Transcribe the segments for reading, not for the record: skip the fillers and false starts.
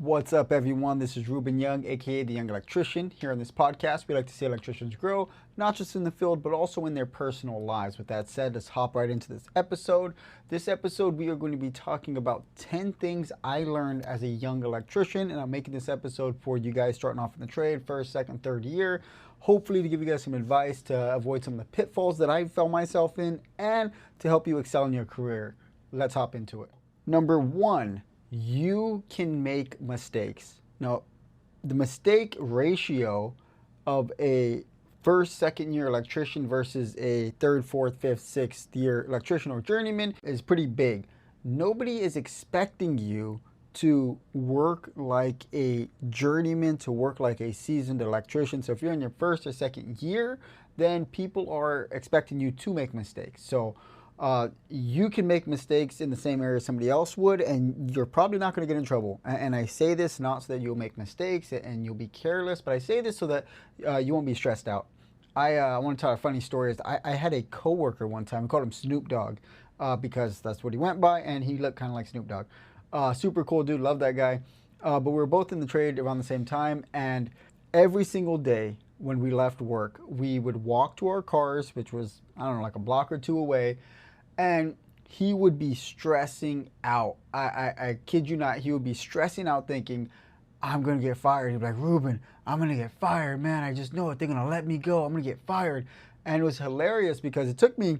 What's up, everyone? This is Ruben Young, aka the Young Electrician. Here on this podcast, we like to see electricians grow, not just in the field, but also in their personal lives. With that said, let's hop right into this episode. This episode, we are going to be talking about 10 things I learned as a young electrician, and I'm making this episode for you guys starting off in the trade, first, second, third year, hopefully to give you guys some advice to avoid some of the pitfalls that I felt myself in, and to help you excel in your career. Let's hop into it. Number one, you can make mistakes. Now, the mistake ratio of a first, second year electrician versus a third, fourth, fifth, sixth year electrician or journeyman is pretty big. Nobody is expecting you to work like a journeyman, to work like a seasoned electrician. So if you're in your first or second year, then people are expecting you to make mistakes. So you can make mistakes in the same area somebody else would, and you're probably not going to get in trouble. And I say this not so that you'll make mistakes and you'll be careless, but I say this so that you won't be stressed out. I want to tell a funny story. I had a coworker one time. We called him Snoop Dogg because that's what he went by, and he looked kind of like Snoop Dogg. Super cool dude, love that guy. But we were both in the trade around the same time, and every single day when we left work, we would walk to our cars, which was, I don't know, like a block or two away, and he would be stressing out. I kid you not, he would be stressing out thinking, I'm going to get fired. He'd be like, Ruben, I'm going to get fired, man. I just know it. They're going to let me go. I'm going to get fired. And it was hilarious because it took me,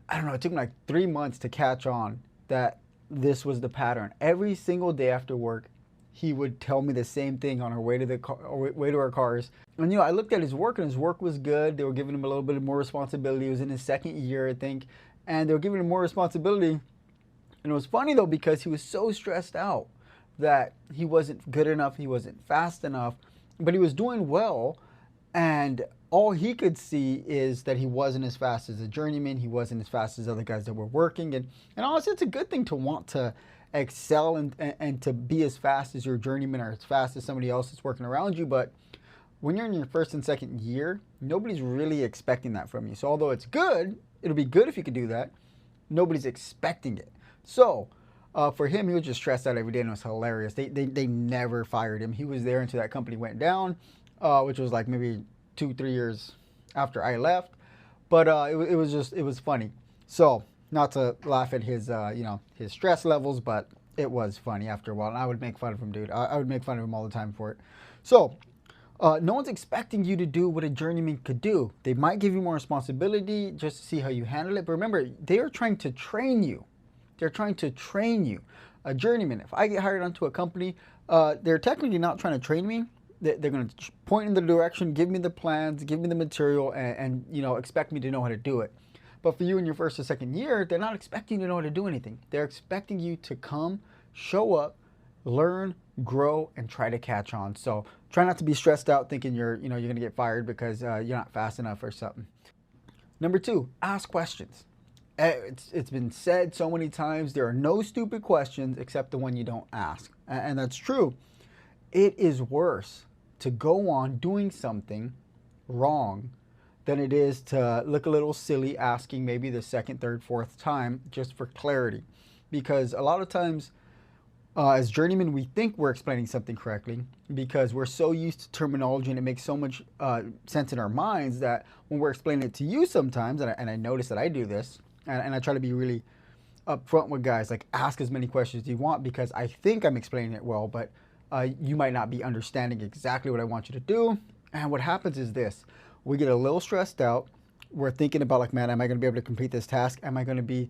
I don't know, it took me like 3 months to catch on that this was the pattern. Every single day after work, he would tell me the same thing on our way to our cars. And I looked at his work, and his work was good. They were giving him a little bit more responsibility. He was in his second year, I think. And they were giving him more responsibility. And it was funny, though, because he was so stressed out that he wasn't good enough, he wasn't fast enough, but he was doing well. And all he could see is that he wasn't as fast as a journeyman. He wasn't as fast as other guys that were working. And honestly, it's a good thing to want to excel and to be as fast as your journeyman or as fast as somebody else that's working around you. But when you're in your first and second year, nobody's really expecting that from you. So although it's good, it'll be good if you could do that, nobody's expecting it. So for him, he was just stressed out every day, and it was hilarious. They never fired him. He was there until that company went down, which was like maybe 2-3 years after I left. But it was funny. So not to laugh at his his stress levels, but it was funny after a while. And I would make fun of him, dude. I would make fun of him all the time for it. So no one's expecting you to do what a journeyman could do. They might give you more responsibility just to see how you handle it. But remember, they are trying to train you. They're trying to train you. A journeyman, if I get hired onto a company, they're technically not trying to train me. They're going to point in the direction, give me the plans, give me the material, and expect me to know how to do it. But for you in your first or second year, they're not expecting you to know how to do anything. They're expecting you to come, show up, learn, grow, and try to catch on. So try not to be stressed out thinking you're going to get fired because you're not fast enough or something. Number two, ask questions. It's been said so many times, there are no stupid questions except the one you don't ask. And that's true. It is worse to go on doing something wrong than it is to look a little silly asking maybe the second, third, fourth time just for clarity. Because a lot of times, as journeymen, we think we're explaining something correctly because we're so used to terminology and it makes so much sense in our minds that when we're explaining it to you sometimes, and I notice that I do this, and I try to be really upfront with guys, like ask as many questions as you want because I think I'm explaining it well, but you might not be understanding exactly what I want you to do. And what happens is this: we get a little stressed out. We're thinking about like, man, am I going to be able to complete this task? Am I going to be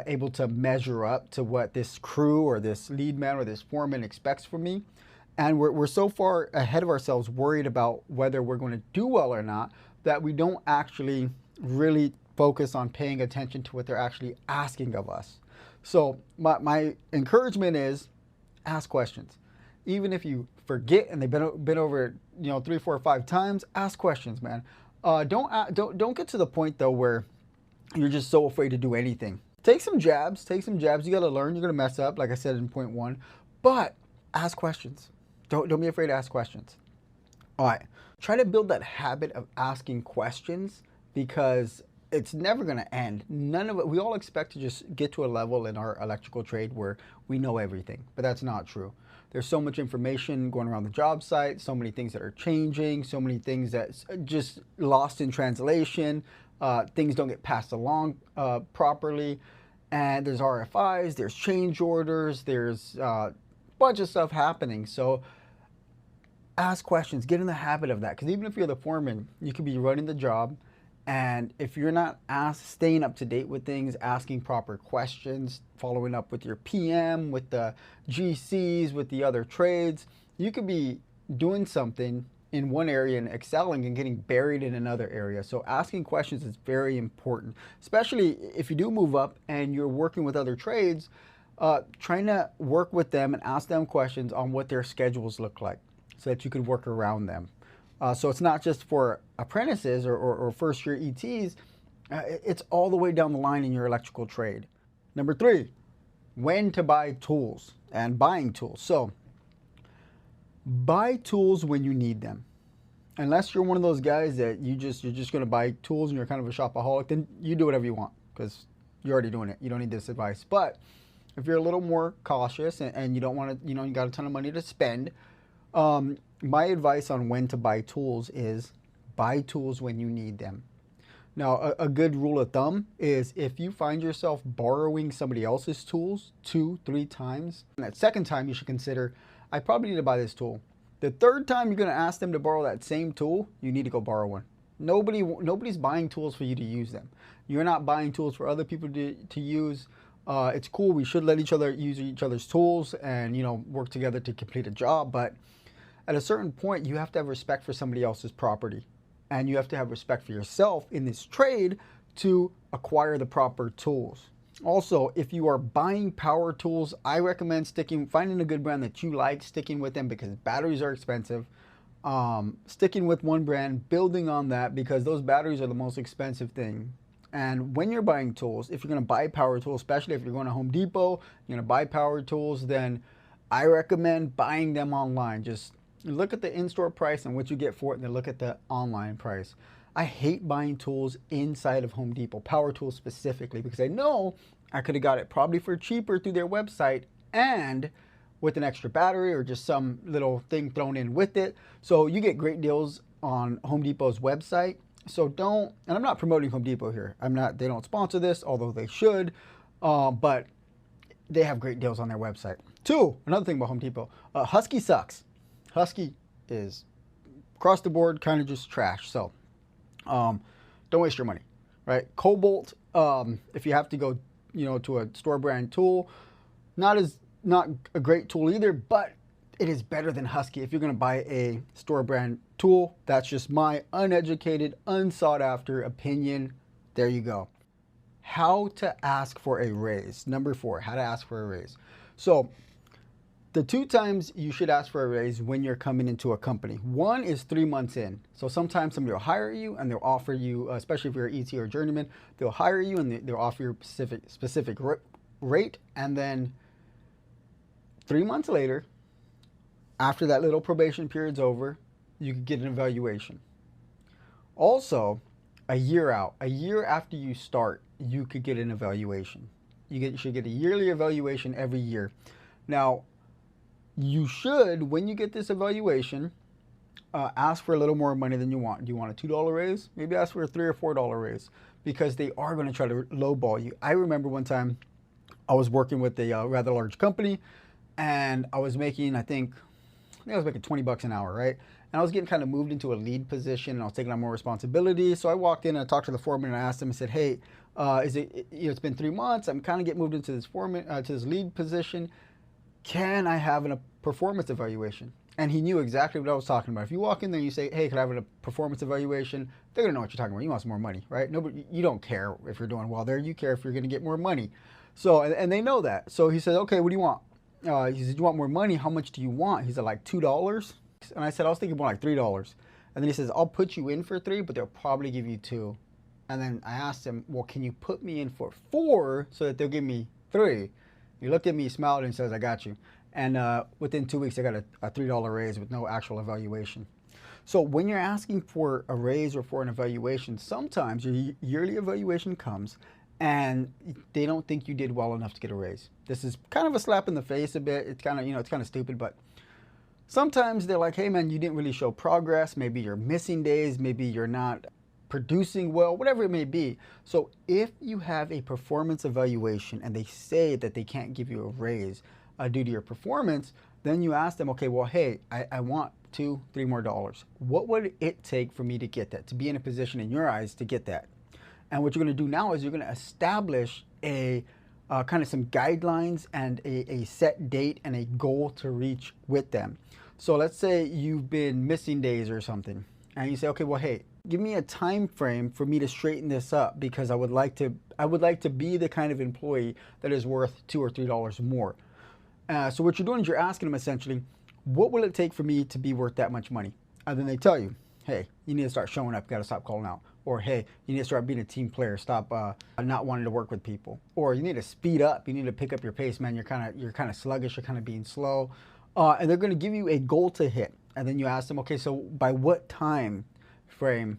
able to measure up to what this crew or this lead man or this foreman expects from me? And we're so far ahead of ourselves, worried about whether we're going to do well or not, that we don't actually really focus on paying attention to what they're actually asking of us. So my encouragement is ask questions. Even if you forget and they've been over 3, 4, 5 times, ask questions, man. Don't get to the point though where you're just so afraid to do anything. Take some jabs. You got to learn. You're going to mess up, like I said in point 1. But ask questions. Don't be afraid to ask questions. All right. Try to build that habit of asking questions because it's never going to end. None of it. We all expect to just get to a level in our electrical trade where we know everything, but that's not true. There's so much information going around the job site, so many things that are changing, so many things that's just lost in translation. Things don't get passed along properly. And there's RFIs, there's change orders, there's a bunch of stuff happening. So ask questions, get in the habit of that. Because even if you're the foreman, you could be running the job. And if you're not staying up to date with things, asking proper questions, following up with your PM, with the GCs, with the other trades, you could be doing something in one area and excelling and getting buried in another area. So asking questions is very important, especially if you do move up and you're working with other trades, trying to work with them and ask them questions on what their schedules look like so that you can work around them. So it's not just for apprentices or first year ETs, it's all the way down the line in your electrical trade. Number 3, when to buy tools and buying tools. So buy tools when you need them. Unless you're one of those guys that you're just going to buy tools and you're kind of a shopaholic, then you do whatever you want because you're already doing it. You don't need this advice. But if you're a little more cautious and you don't want to, you got a ton of money to spend, my advice on when to buy tools is buy tools when you need them. Now, a good rule of thumb is if you find yourself borrowing somebody else's tools 2-3 times, and that second time you should consider, I probably need to buy this tool. The third time you're going to ask them to borrow that same tool, you need to go borrow one. Nobody's buying tools for you to use them. You're not buying tools for other people to use. It's cool. We should let each other use each other's tools and, work together to complete a job. But at a certain point, you have to have respect for somebody else's property. And you have to have respect for yourself in this trade to acquire the proper tools. Also, if you are buying power tools, I recommend finding a good brand that you like, sticking with them because batteries are expensive. Sticking with one brand, building on that because those batteries are the most expensive thing. And when you're buying tools, if you're going to buy power tools, especially if you're going to Home Depot, you're going to buy power tools, then I recommend buying them online. Just look at the in-store price and what you get for it, and then look at the online price. I hate buying tools inside of Home Depot, power tools specifically, because I know I could have got it probably for cheaper through their website and with an extra battery or just some little thing thrown in with it. So you get great deals on Home Depot's website. So and I'm not promoting Home Depot here. They don't sponsor this, although they should, but they have great deals on their website. 2, another thing about Home Depot, Husky sucks. Husky is across the board kind of just trash. So don't waste your money, right? Cobalt, if you have to go, to a store brand tool, not a great tool either, but it is better than Husky. If you're going to buy a store brand tool, that's just my uneducated, unsought after opinion. There you go. How to ask for a raise. Number 4, how to ask for a raise. So the 2 times you should ask for a raise when you're coming into a company. 1 is 3 months in. So sometimes somebody will hire you and they'll offer you, especially if you're an ET or a journeyman, they'll hire you and they'll offer you a specific rate. And then 3 months later, after that little probation period's over, you could get an evaluation. Also, a year after you start, you could get an evaluation. You should get a yearly evaluation every year. Now, you should, when you get this evaluation, ask for a little more money than you want. Do you want a $2 raise? Maybe ask for a $3 or $4 raise because they are going to try to lowball you. I remember one time I was working with a rather large company and I was making, I think I was making $20 an hour, right? And I was getting kind of moved into a lead position and I was taking on more responsibility. So I walked in and I talked to the foreman and I asked him, I said, hey, it's been 3 months. I'm kind of getting moved into this to this lead position. Can I have a performance evaluation? And he knew exactly what I was talking about. If you walk in there and you say, hey, can I have a performance evaluation? They're gonna know what you're talking about. You want some more money, right? You don't care if you're doing well there. You care if you're gonna get more money. So, and they know that. So he said, okay, what do you want? He said, you want more money? How much do you want? He said, like $2. And I said, I was thinking more like $3. And then he says, I'll put you in for 3, but they'll probably give you 2. And then I asked him, well, can you put me in for 4 so that they'll give me 3? He looked at me, smiled, and says, I got you. And within 2 weeks, I got a $3 raise with no actual evaluation. So when you're asking for a raise or for an evaluation, sometimes your yearly evaluation comes and they don't think you did well enough to get a raise. This is kind of a slap in the face a bit. It's kind of, it's kind of stupid, but sometimes they're like, hey man, you didn't really show progress. Maybe you're missing days. Maybe you're not producing well, whatever it may be. So if you have a performance evaluation and they say that they can't give you a raise due to your performance, then you ask them, okay, well, hey, I want $2, $3 more. What would it take for me to get that, to be in a position in your eyes to get that? And what you're going to do now is you're going to establish a kind of some guidelines and a set date and a goal to reach with them. So let's say you've been missing days or something, and you say, okay, well, hey, give me a time frame for me to straighten this up, because I would like to be the kind of employee that is worth $2 or $3 more. So what you're doing is you're asking them essentially, what will it take for me to be worth that much money? And then they tell you, hey, you need to start showing up, you got to stop calling out. Or hey, you need to start being a team player, stop not wanting to work with people. Or you need to speed up, you need to pick up your pace, man. You're kind of sluggish, you're kind of being slow. And they're going to give you a goal to hit. And then you ask them, okay, so by what time frame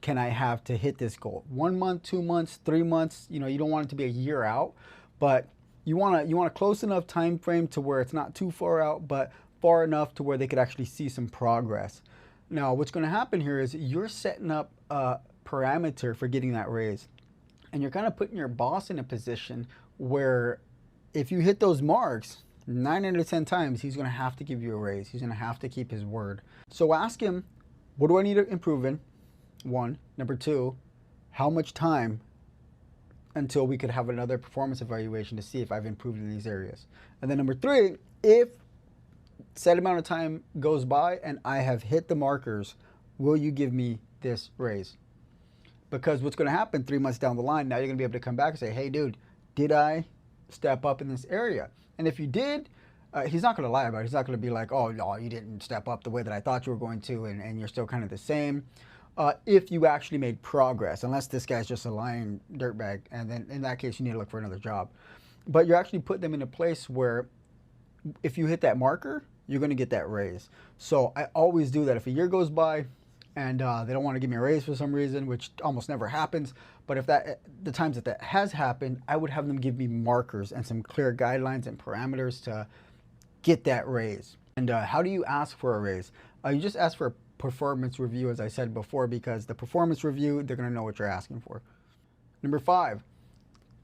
can I have to hit this goal? 1 month, 2 months, 3 months? You don't want it to be a year out, but you want a close enough time frame to where it's not too far out, but far enough to where they could actually see some progress. Now, what's going to happen here is you're setting up a parameter for getting that raise, and you're kind of putting your boss in a position where if you hit those marks 9 out of 10 times, he's going to have to give you a raise. He's going to have to keep his word. So ask him, what do I need to improve in? 1. Number 2, how much time until we could have another performance evaluation to see if I've improved in these areas? And then number 3, if set amount of time goes by and I have hit the markers, will you give me this raise? Because what's going to happen 3 months down the line, now you're going to be able to come back and say, hey dude, did I step up in this area? And if you did, he's not going to lie about it. He's not going to be like, oh no, you didn't step up the way that I thought you were going to, and you're still kind of the same. If you actually made progress, unless this guy's just a lying dirtbag, and then in that case you need to look for another job. But you're actually putting them in a place where if you hit that marker, you're going to get that raise. So I always do that. If a year goes by and they don't want to give me a raise for some reason, which almost never happens, but if the times that has happened, I would have them give me markers and some clear guidelines and parameters to get that raise. And how do you ask for a raise? You just ask for a performance review, as I said before, because the performance review, they're going to know what you're asking for. Number 5,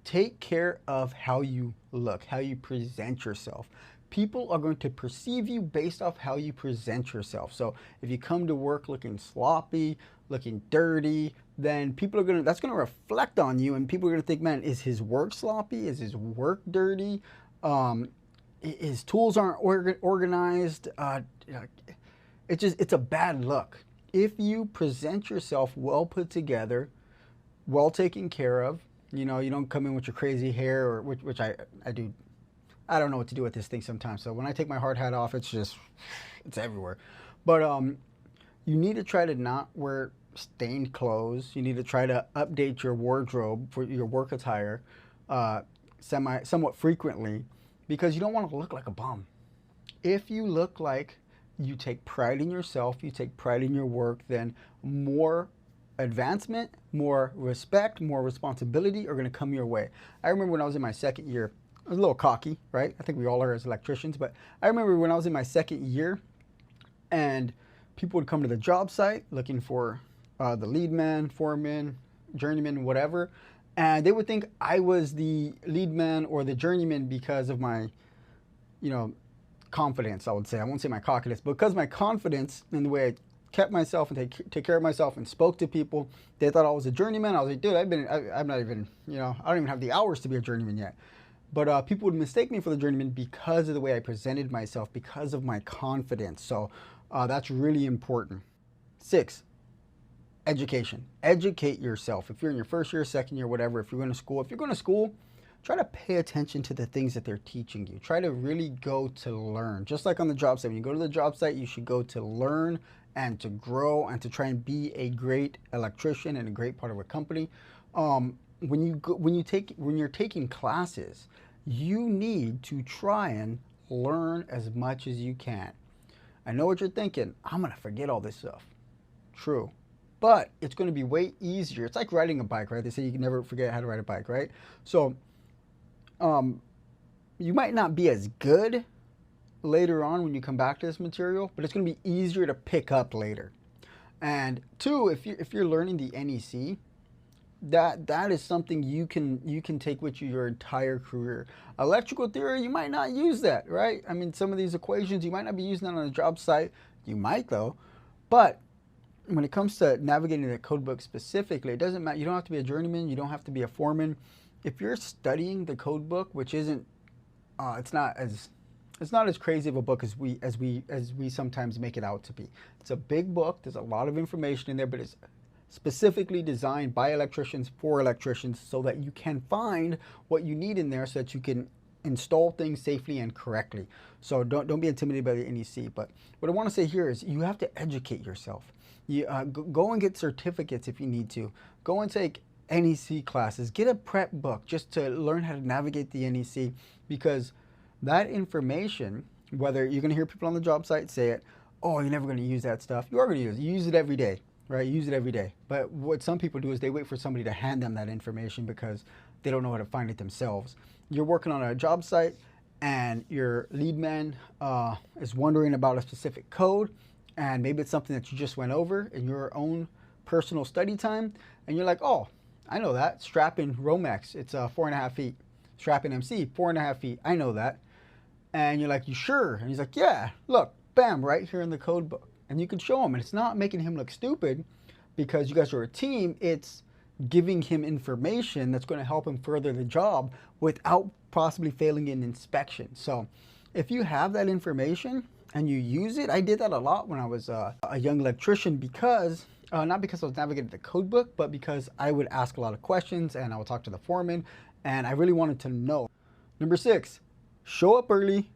take care of how you look, how you present yourself. People are going to perceive you based off how you present yourself. So if you come to work looking sloppy, looking dirty, then people are that's going to reflect on you, and people are going to think, man, is his work sloppy? Is his work dirty? His tools aren't organized. It's a bad look. If you present yourself well put together, well taken care of, you don't come in with your crazy hair, or which I do. I don't know what to do with this thing sometimes. So when I take my hard hat off, it's everywhere. But you need to try to not wear stained clothes. You need to try to update your wardrobe for your work attire somewhat frequently, because you don't want to look like a bum. If you look like you take pride in yourself, you take pride in your work, then more advancement, more respect, more responsibility are going to come your way. I remember when I was in my second year, I was a little cocky, right? I think we all are as electricians, but I remember when I was in my second year and people would come to the job site looking for the lead man, foreman, journeyman, whatever, and they would think I was the lead man or the journeyman because of my, confidence, I would say. I won't say my cockiness, but because my confidence in the way I kept myself and take care of myself and spoke to people, they thought I was a journeyman. I was like, dude, I'm not even, I don't even have the hours to be a journeyman yet. But people would mistake me for the journeyman because of the way I presented myself, because of my confidence. So that's really important. 6, education. Educate yourself. If you're in your first year, second year, whatever, if you're going to school, try to pay attention to the things that they're teaching you. Try to really go to learn. Just like on the job site, when you go to the job site, you should go to learn and to grow and to try and be a great electrician and a great part of a company. When you're taking classes, you need to try and learn as much as you can. I know what you're thinking. I'm going to forget all this stuff. True. but it's going to be way easier. It's like riding a bike, right? They say you can never forget how to ride a bike, right? So you might not be as good later on when you come back to this material, but it's going to be easier to pick up later. And two, if you're learning the NEC, that is something you can take with you your entire career. Electrical theory, you might not use that, right? I mean, some of these equations, you might not be using that on a job site. You might though, but when it comes to navigating the code book specifically, it doesn't matter. You don't have to be a journeyman. You don't have to be a foreman. If you're studying the code book, which isn't, it's not as crazy of a book as we sometimes make it out to be. It's a big book. There's a lot of information in there, but it's specifically designed by electricians for electricians so that you can find what you need in there so that you can install things safely and correctly. So don't be intimidated by the NEC. But what I want to say here is you have to educate yourself. You go and get certificates if you need to. Go and take NEC classes. Get a prep book just to learn how to navigate the NEC, because that information, whether you're going to hear people on the job site say it, oh, you're never going to use that stuff. You are going to use it. You use it every day, right? You use it every day. But what some people do is they wait for somebody to hand them that information because they don't know how to find it themselves. You're working on a job site and your lead man is wondering about a specific code, and maybe it's something that you just went over in your own personal study time, and you're like, oh, I know that. Strap-in Romex, it's 4.5 feet. Strap-in MC, 4.5 feet. I know that. And you're like, you sure? And he's like, yeah, look, bam, right here in the code book. And you can show him, and it's not making him look stupid because you guys are a team. It's giving him information that's going to help him further the job without possibly failing in inspection. So if you have that information and you use it, I did that a lot when I was a young electrician, because not because I was navigating the code book, but because I would ask a lot of questions and I would talk to the foreman, and I really wanted to know. Number 6, show up early,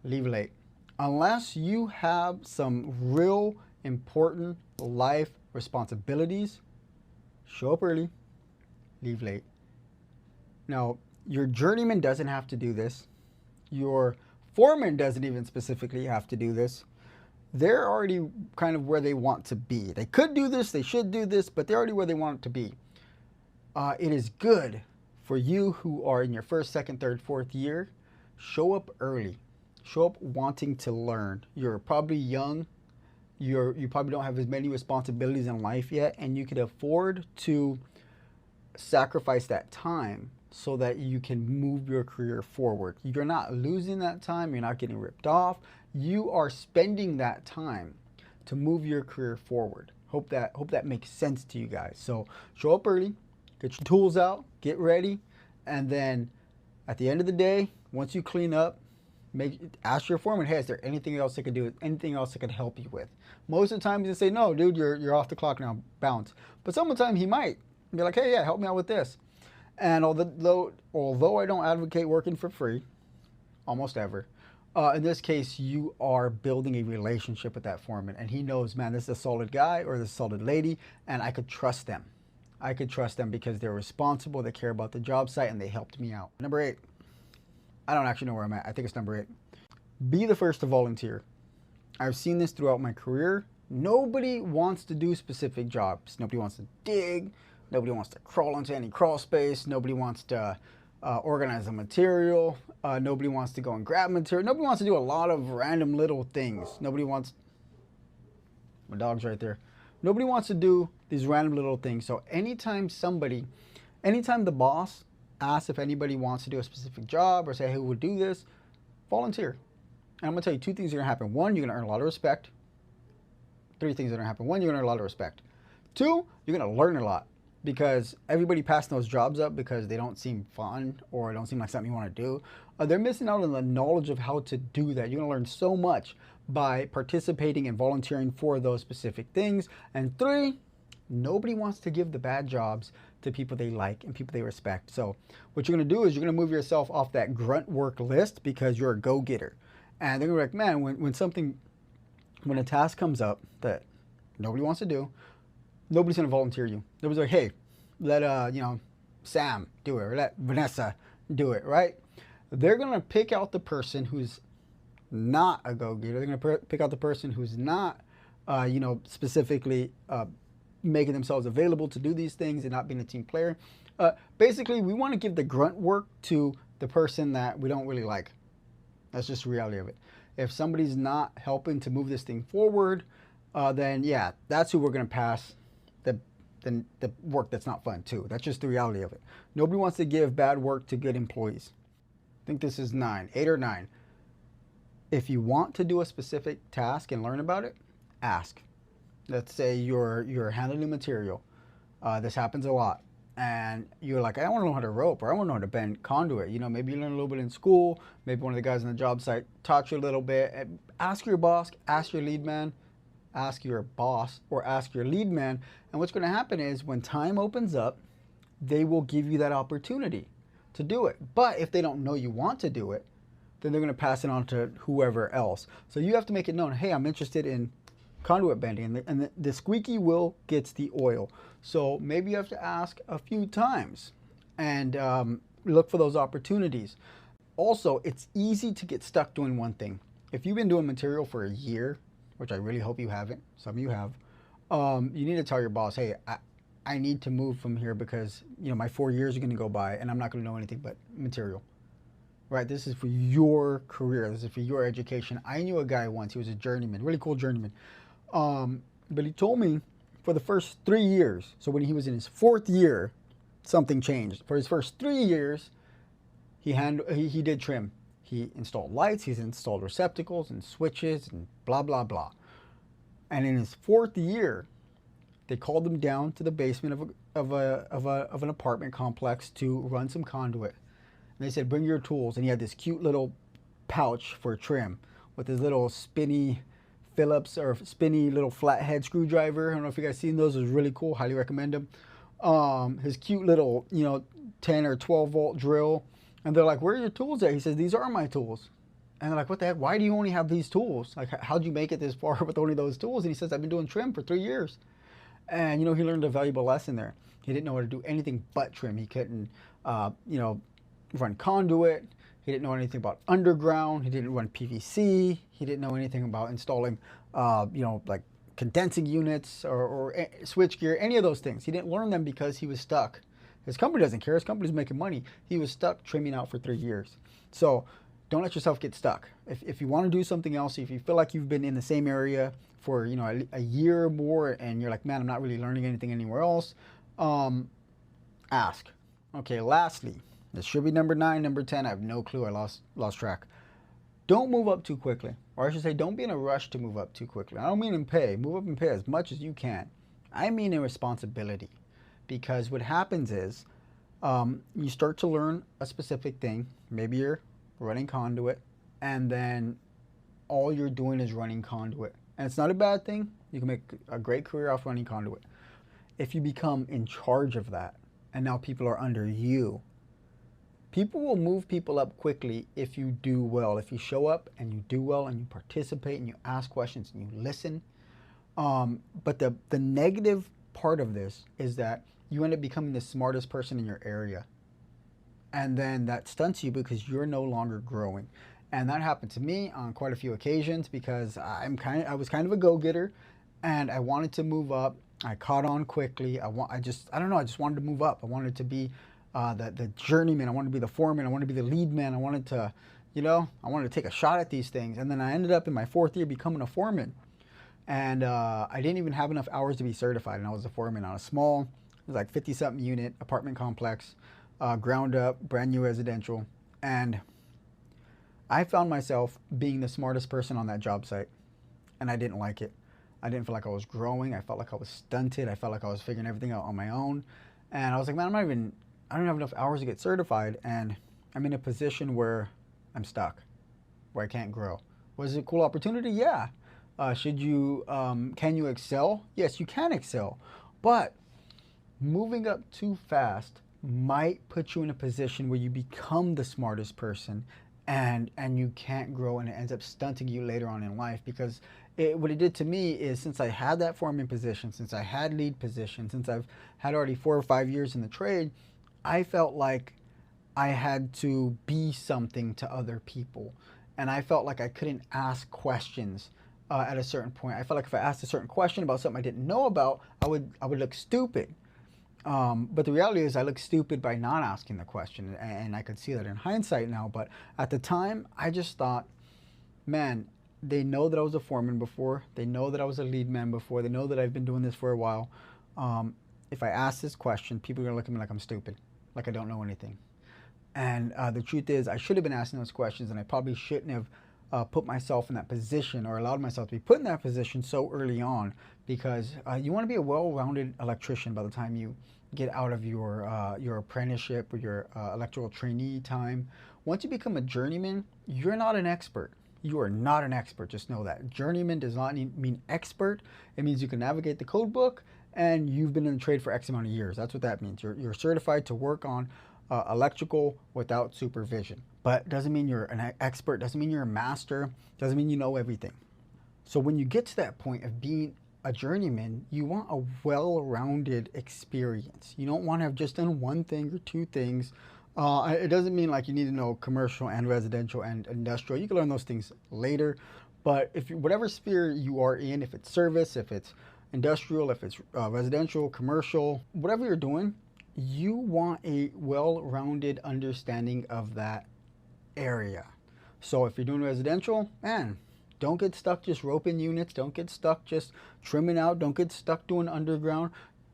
leave late. Unless you have some real important life responsibilities, show up early, leave late. Now, your journeyman doesn't have to do this. Your foreman doesn't even specifically have to do this. They're already kind of where they want to be. They could do this, they should do this, but they're already where they want it to be. It is good for you who are in your first, second, third, fourth year. Show up early. Show up wanting to learn. You're probably young. You probably don't have as many responsibilities in life yet, and you could afford to sacrifice that time so that you can move your career forward. You're not losing that time. You're not getting ripped off. You are spending that time to move your career forward. Hope that makes sense to you guys. So show up early, get your tools out, get ready, and then at the end of the day, once you clean up, ask your foreman, hey, is there anything else I could do? Anything else I could help you with? Most of the time, he's gonna say, no, dude, you're off the clock now, bounce. But some of the time, he might be like, hey, yeah, help me out with this. And although I don't advocate working for free, almost ever, in this case, you are building a relationship with that foreman, and he knows, man, this is a solid guy or this solid lady, and I could trust them. I could trust them because they're responsible, they care about the job site, and they helped me out. Number 8, I don't actually know where I'm at. I think it's number 8. Be the first to volunteer. I've seen this throughout my career. Nobody wants to do specific jobs. Nobody wants to dig. Nobody wants to crawl into any crawl space. Nobody wants to organize a material. Nobody wants to go and grab material. Nobody wants to do a lot of random little things. Nobody wants... My dog's right there. Nobody wants to do these random little things. So anytime the boss asks if anybody wants to do a specific job or say who would do this, volunteer. And I'm going to tell you 2 things are going to happen. 1, you're going to earn a lot of respect. 3 things are going to happen. 1, you're going to earn a lot of respect. 2, you're going to learn a lot, because everybody passing those jobs up because they don't seem fun or don't seem like something you want to do, they're missing out on the knowledge of how to do that. You're going to learn so much by participating and volunteering for those specific things. And 3, nobody wants to give the bad jobs to people they like and people they respect. So what you're going to do is you're going to move yourself off that grunt work list because you're a go-getter. And they're going to be like, man, when a task comes up that nobody wants to do, nobody's going to volunteer you. Nobody's like, hey, let Sam do it, or let Vanessa do it, right? They're going to pick out the person who's not a go-getter. They're going to pick out the person who's not, specifically making themselves available to do these things and not being a team player. Basically, we want to give the grunt work to the person that we don't really like. That's just the reality of it. If somebody's not helping to move this thing forward, then yeah, that's who we're going to pass the work that's not fun too. That's just the reality of it. Nobody wants to give bad work to good employees. I think this is 8 or 9. If you want to do a specific task and learn about it, ask. Let's say you're handling material. This happens a lot. And you're like, I want to know how to rope, or I want to know how to bend conduit. You know, maybe you learn a little bit in school. Maybe one of the guys on the job site taught you a little bit. Ask your boss, ask your lead man, ask your boss, or ask your lead man. And what's going to happen is when time opens up, they will give you that opportunity to do it. But if they don't know you want to do it, then they're going to pass it on to whoever else. So you have to make it known, hey, I'm interested in conduit bending, and the squeaky wheel gets the oil. So maybe you have to ask a few times and look for those opportunities. Also, it's easy to get stuck doing one thing. If you've been doing material for a year, which I really hope you haven't, some of you have, you need to tell your boss, hey, I need to move from here because, you know, my 4 years are going to go by and I'm not going to know anything but material. Right? This is for your career. This is for your education. I knew a guy once. He was a journeyman, really cool journeyman. But he told me for the first 3 years, so when he was in his 4th year, something changed. For his first 3 years, he did trim. He installed lights, he's installed receptacles and switches and blah, blah, blah. And in his 4th year, they called him down to the basement of an apartment complex to run some conduit. And they said, bring your tools. And he had this cute little pouch for trim with his little spinny Phillips or spinny little flathead screwdriver. I don't know if you guys seen those. It was really cool. Highly recommend them. His cute little, 10 or 12 volt drill. And they're like, where are your tools at? He says, these are my tools. And they're like, what the heck? Why do you only have these tools? Like, how'd you make it this far with only those tools? And he says, I've been doing trim for 3 years. And, he learned a valuable lesson there. He didn't know how to do anything but trim. He couldn't, run conduit. He didn't know anything about underground. He didn't run PVC. He didn't know anything about installing, like condensing units or switch gear, any of those things. He didn't learn them because he was stuck. His company doesn't care. His company's making money. He was stuck trimming out for 3 years. So don't let yourself get stuck. If you want to do something else, if you feel like you've been in the same area for a year or more and you're like, man, I'm not really learning anything anywhere else, ask. Okay, lastly, this should be number 9, number 10. I have no clue. I lost track. Don't move up too quickly. Or I should say, don't be in a rush to move up too quickly. I don't mean in pay. Move up in pay as much as you can. I mean in responsibility. Because what happens is you start to learn a specific thing. Maybe you're running conduit, and then all you're doing is running conduit. And it's not a bad thing. You can make a great career off running conduit. If you become in charge of that, and now people are under you, people will move people up quickly if you do well. If you show up and you do well and you participate and you ask questions and you listen. But the negative part of this is that you end up becoming the smartest person in your area. And then that stunts you because you're no longer growing. And that happened to me on quite a few occasions because I was kind of a go-getter and I wanted to move up. I caught on quickly. I just wanted to move up. I wanted to be the journeyman. I wanted to be the foreman. I wanted to be the lead man. I wanted to, I wanted to take a shot at these things. And then I ended up in my 4th year becoming a foreman. And I didn't even have enough hours to be certified. And I was a foreman on a small, it was like 50-something unit apartment complex, ground up, brand new residential. And I found myself being the smartest person on that job site. And I didn't like it. I didn't feel like I was growing. I felt like I was stunted. I felt like I was figuring everything out on my own. And I was like, man, I don't have enough hours to get certified. And I'm in a position where I'm stuck, where I can't grow. Was it a cool opportunity? Yeah. Can you excel? Yes, you can excel. But moving up too fast might put you in a position where you become the smartest person and you can't grow, and it ends up stunting you later on in life. Because what it did to me is, since I had that foreman position, since I had lead position, since I've had already 4 or 5 years in the trade, I felt like I had to be something to other people. And I felt like I couldn't ask questions at a certain point. I felt like if I asked a certain question about something I didn't know about, I would look stupid. But the reality is I look stupid by not asking the question, and I could see that in hindsight now. But at the time, I just thought, man, they know that I was a foreman before. They know that I was a lead man before. They know that I've been doing this for a while. If I ask this question, people are going to look at me like I'm stupid, like I don't know anything. And the truth is, I should have been asking those questions, and I probably shouldn't have put myself in that position or allowed myself to be put in that position so early on, because you want to be a well-rounded electrician by the time you get out of your apprenticeship or your electrical trainee time. Once you become a journeyman, you're not an expert. You are not an expert, just know that. Journeyman does not mean expert. It means you can navigate the code book and you've been in the trade for X amount of years. That's what that means. You're certified to work on electrical without supervision. But doesn't mean you're an expert, doesn't mean you're a master, doesn't mean you know everything. So when you get to that point of being a journeyman, you want a well-rounded experience. You don't want to have just done one thing or two things. It doesn't mean like you need to know commercial and residential and industrial. You can learn those things later. But if whatever sphere you are in, if it's service, if it's industrial, if it's residential, commercial, whatever you're doing, you want a well-rounded understanding of that area. So if you're doing residential, man, don't get stuck just roping units. Don't get stuck just trimming out. Don't get stuck doing underground.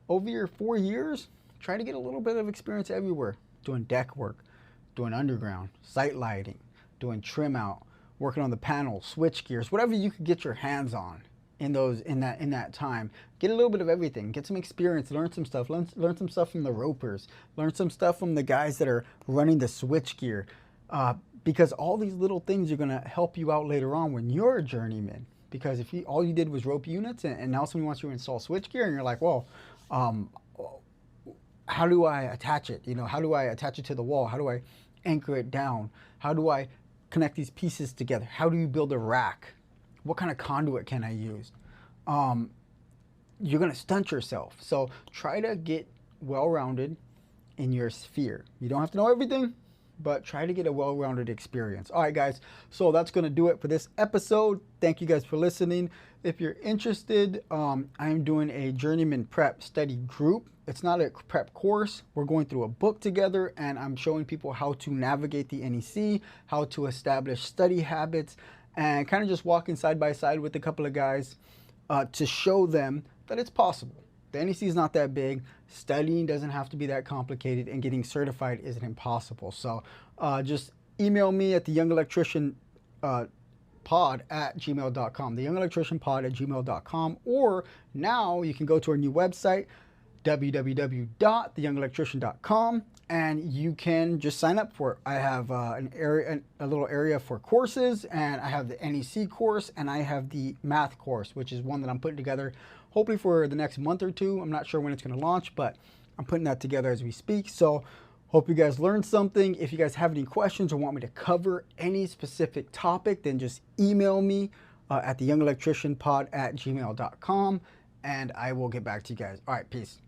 Over your 4 years, try to get a little bit of experience everywhere. Doing deck work, doing underground, site lighting, doing trim out, working on the panels, switch gears, whatever you could get your hands on in that time. Get a little bit of everything. Get some experience. Learn some stuff. Learn some stuff from the ropers. Learn some stuff from the guys that are running the switch gear. Because all these little things are going to help you out later on when you're a journeyman. Because if all you did was rope units and now somebody wants you to install switch gear and you're like, well, how do I attach it? You know, how do I attach it to the wall? How do I anchor it down? How do I connect these pieces together? How do you build a rack? What kind of conduit can I use? You're going to stunt yourself. So try to get well-rounded in your sphere. You don't have to know everything, but try to get a well-rounded experience. All right, guys, so that's going to do it for this episode. Thank you guys for listening. If you're interested, I'm doing a Journeyman Prep study group. It's not a prep course. We're going through a book together, and I'm showing people how to navigate the NEC, how to establish study habits, and kind of just walking side by side with a couple of guys to show them that it's possible. The NEC is not that big. Studying doesn't have to be that complicated, and getting certified isn't impossible. So just email me at theyoungelectricianpod@gmail.com, theyoungelectricianpod@gmail.com, or now you can go to our new website, www.theyoungelectrician.com, and you can just sign up for it. I have a little area for courses, and I have the NEC course, and I have the math course, which is one that I'm putting together hopefully for the next month or two. I'm not sure when it's going to launch, but I'm putting that together as we speak. So hope you guys learned something. If you guys have any questions or want me to cover any specific topic, then just email me at theyoungelectricianpod@gmail.com, and I will get back to you guys. All right, peace.